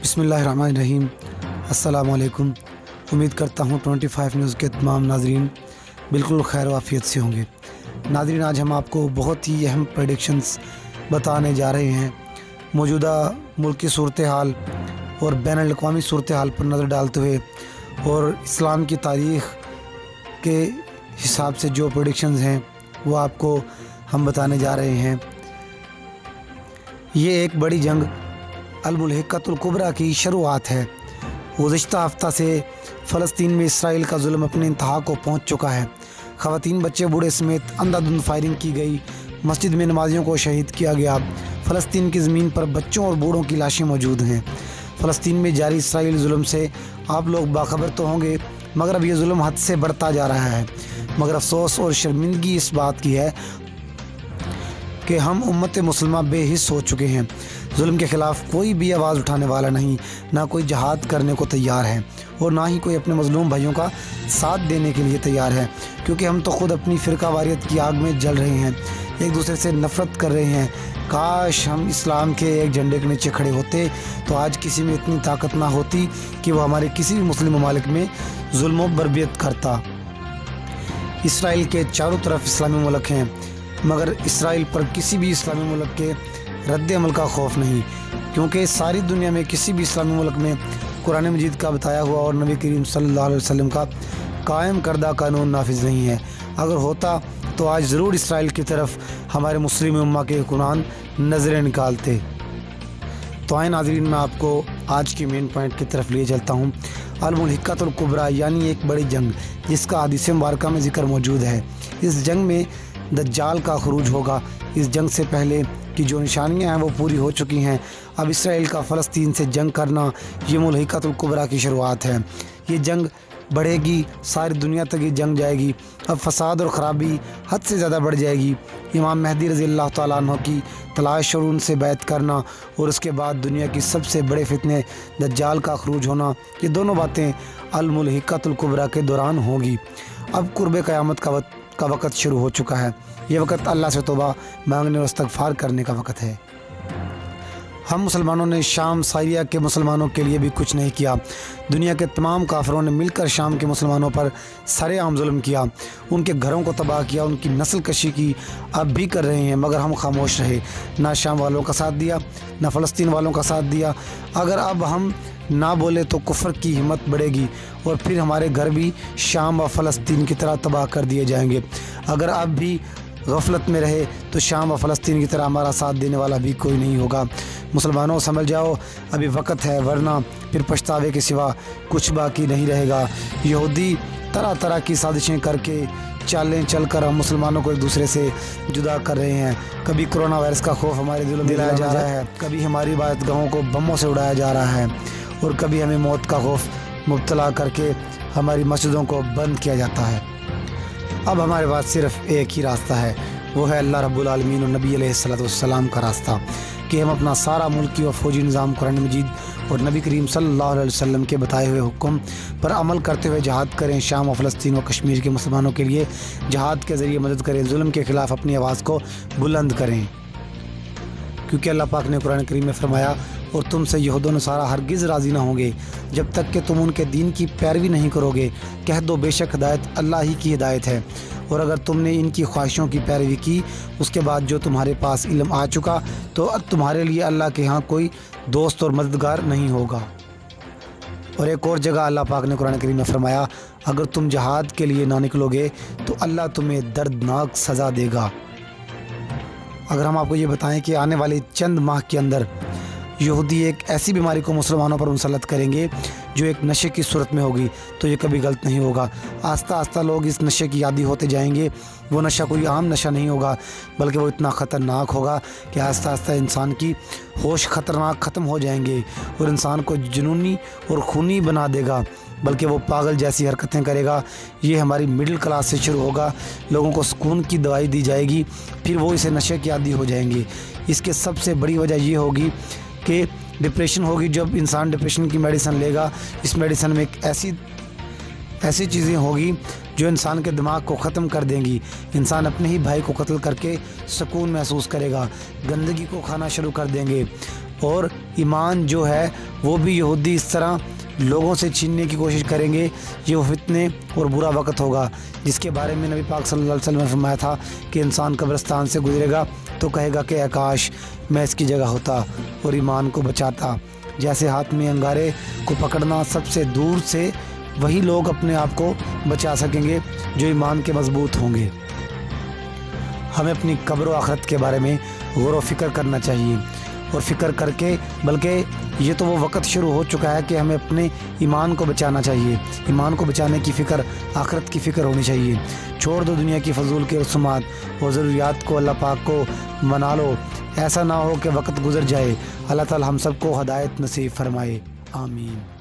बिस्मिल्लाहिर्रहमानिर्रहीम। अस्सलाम वालेकुम। उम्मीद करता हूँ 25 न्यूज़ के तमाम नाजरीन बिल्कुल खैर वाफियत से होंगे। नाजरीन, आज हम आपको बहुत ही अहम प्रेडिक्शंस बताने जा रहे हैं। मौजूदा मुल्क की सूरत हाल और बैनुल अक़वामी सूरत हाल पर नज़र डालते हुए और इस्लाम की तारीख़ के हिसाब से जो प्रेडिक्शंस हैं वो आपको हम बताने जा रहे हैं। ये एक बड़ी जंग अल-मुल्हिक़तुल कुबरा की शुरुआत है। गुज़िश्ता हफ़्ता से फ़लस्तीन में इसराइल का जुल्म अपने इंतहा को पहुंच चुका है। ख़वातीन, बच्चे, बूढ़े समेत अंधाधुंध फायरिंग की गई। मस्जिद में नमाजियों को शहीद किया गया। फ़लस्तीन की ज़मीन पर बच्चों और बूढ़ों की लाशें मौजूद हैं। फ़लस्तीन में जारी इसराइल जुल्म से आप लोग बाखबर तो होंगे, मगर अब ये जुल्म हद से बढ़ता जा रहा है। मगर अफसोस और शर्मिंदगी इस बात की है कि हम उम्मत मुसलमा बेहिस हो चुके हैं। जुल्म के ख़िलाफ़ कोई भी आवाज़ उठाने वाला नहीं, ना कोई जहाद करने को तैयार है और ना ही कोई अपने मज़लूम भाइयों का साथ देने के लिए तैयार है, क्योंकि हम तो ख़ुद अपनी फ़िरका वारियत की आग में जल रहे हैं, एक दूसरे से नफ़रत कर रहे हैं। काश हम इस्लाम के एक झंडे के नीचे खड़े होते तो आज किसी में इतनी ताकत ना होती कि वो हमारे किसी भी मुस्लिम ममालिक में जुल्म व बर्बियत करता। इसराइल के चारों तरफ इस्लामी मुल्क हैं, मगर इसराइल पर किसी भी इस्लामी मुल्क के रद्द अमल का खौफ नहीं, क्योंकि सारी दुनिया में किसी भी इस्लामी मुल्क में कुरान मजीद का बताया हुआ और नबी करीम सल्लल्लाहु अलैहि वसल्लम का कायम करदा कानून नाफिज नहीं है। अगर होता तो आज ज़रूर इसराइल की तरफ हमारे मुस्लिम उम्मा के हुक्मरान नज़रें निकालते। तो आए नाज़रीन, मैं आपको आज की मेन पॉइंट की तरफ लिए चलता हूँ। अल-मुल्हिक़तुल कुबरा यानी एक बड़ी जंग, जिसका हदीस मुबारका में ज़िक्र मौजूद है। इस जंग में दज्जाल का खुरूज होगा। इस जंग से पहले की जो निशानियां हैं वो पूरी हो चुकी हैं। अब इसराइल का फ़लस्तीन से जंग करना ये मुल्हिक़तुल कुबरा की शुरुआत है। ये जंग बढ़ेगी, सारी दुनिया तक ये जंग जाएगी। अब फसाद और ख़राबी हद से ज़्यादा बढ़ जाएगी। इमाम मेहदी रज़ी अल्लाह तआला अन्हु की तलाश और उनसे बैत करना और उसके बाद दुनिया की सबसे बड़े फितने दज्जाल का खुरूज होना, ये दोनों बातें अल-मुल्हिक़तुल कुबरा के दौरान होगी। अब कुर्ब क़यामत का वक़्त शुरू हो चुका है। ये वक़्त अल्लाह से तौबा मांगने और इस्तग़फ़ार करने का वक़्त है। हम मुसलमानों ने शाम सीरिया के मुसलमानों के लिए भी कुछ नहीं किया। दुनिया के तमाम काफिरों ने मिलकर शाम के मुसलमानों पर सरेआम जुल्म किया, उनके घरों को तबाह किया, उनकी नस्ल कशी की। अब भी कर रहे हैं, मगर हम खामोश रहे। ना शाम वालों का साथ दिया, ना फ़लस्तीन वालों का साथ दिया। अगर अब हम ना बोले तो कुफ्र की हिम्मत बढ़ेगी और फिर हमारे घर भी शाम व फ़लस्तीन की तरह तबाह कर दिए जाएंगे। अगर अब भी गफलत में रहे तो शाम व फ़लस्तीन की तरह हमारा साथ देने वाला भी कोई नहीं होगा। मुसलमानों, समझ जाओ अभी वक़्त है, वरना फिर पछतावे के सिवा कुछ बाकी नहीं रहेगा। यहूदी तरह तरह की साजिशें करके चालें चल कर हम मुसलमानों को एक दूसरे से जुदा कर रहे हैं। कभी कोरोना वायरस का खौफ हमारे दिलों में दिलाया जा रहा है, कभी हमारी इबादतगाहों को बमों से उड़ाया जा रहा है और कभी हमें मौत का खौफ मुब्तला करके हमारी मस्जिदों को बंद किया जाता है। अब हमारे पास सिर्फ़ एक ही रास्ता है, वो है अल्लाह रब्बुल आलमीन और नबी अलैहिस्सलातु वस्सलाम का रास्ता, कि हम अपना सारा मुल्की और फ़ौजी निज़ाम कुरान मजीद और नबी करीम सल्लल्लाहु अलैहि वसल्लम के बताए हुए हुक्म पर अमल करते हुए जहाद करें। शाम और फ़लस्तीन और कश्मीर के मुसलमानों के लिए जहाद के ज़रिए मदद करें, जुल्म के ख़िलाफ़ अपनी आवाज़ को बुलंद करें, क्योंकि अल्लाह पाक ने कुरान करीम में फरमाया, और तुमसे यहूद व नसारा हरगिज़ राज़ी ना होंगे जब तक कि तुम उनके दीन की पैरवी नहीं करोगे। कह दो, बेशक हिदायत अल्लाह ही की हिदायत है, और अगर तुमने इनकी ख्वाहिशों की पैरवी की उसके बाद जो तुम्हारे पास इल्म आ चुका तो अब तुम्हारे लिए अल्लाह के यहाँ कोई दोस्त और मददगार नहीं होगा। और एक और जगह अल्लाह पाक ने कुरान करीम में फरमाया, अगर तुम जहाद के लिए ना निकलोगे तो अल्लाह तुम्हें दर्दनाक सज़ा देगा। अगर हम आपको ये बताएं कि आने वाले चंद माह के अंदर यहूदी एक ऐसी बीमारी को मुसलमानों पर मुसल्लत करेंगे जो एक नशे की सूरत में होगी, तो ये कभी गलत नहीं होगा। आस्ता आस्ता लोग इस नशे की आदी होते जाएंगे। वो नशा कोई आम नशा नहीं होगा, बल्कि वो इतना ख़तरनाक होगा कि आस्ता आस्ता इंसान की होश ख़तरनाक ख़त्म हो जाएंगे और इंसान को जुनूनी और खूनी बना देगा, बल्कि वो पागल जैसी हरकतें करेगा। ये हमारी मिडिल क्लास से शुरू होगा। लोगों को सुकून की दवाई दी जाएगी, फिर वो इसे नशे की आदी हो जाएंगे। इसके सबसे बड़ी वजह ये होगी कि डिप्रेशन होगी। जब इंसान डिप्रेशन की मेडिसिन लेगा, इस मेडिसिन में एक ऐसी चीज़ें होगी जो इंसान के दिमाग को ख़त्म कर देंगी। इंसान अपने ही भाई को कत्ल करके सुकून महसूस करेगा, गंदगी को खाना शुरू कर देंगे اور ایمان جو ہے وہ بھی یہودی اس طرح لوگوں سے چھیننے کی کوشش کریں گے. یہ وہ فتنے اور برا وقت ہوگا جس کے بارے میں نبی پاک صلی اللہ علیہ وسلم نے فرمایا تھا کہ انسان قبرستان سے گزرے گا تو کہے گا کہ کاش میں اس کی جگہ ہوتا اور ایمان کو بچاتا. جیسے ہاتھ میں انگارے کو پکڑنا سب سے دور سے وہی لوگ اپنے آپ کو بچا سکیں گے جو ایمان کے مضبوط ہوں گے. ہمیں اپنی قبر و آخرت کے بارے میں غور و فکر کرنا چاہیے اور فکر کر کے بلکہ یہ تو وہ وقت شروع ہو چکا ہے کہ ہمیں اپنے ایمان کو بچانا چاہیے. ایمان کو بچانے کی فکر آخرت کی فکر ہونی چاہیے. چھوڑ دو دنیا کی فضول کے رسومات اور ضروریات کو, اللہ پاک کو منا لو. ایسا نہ ہو کہ وقت گزر جائے. اللہ تعالی ہم سب کو ہدایت نصیب فرمائے. آمین.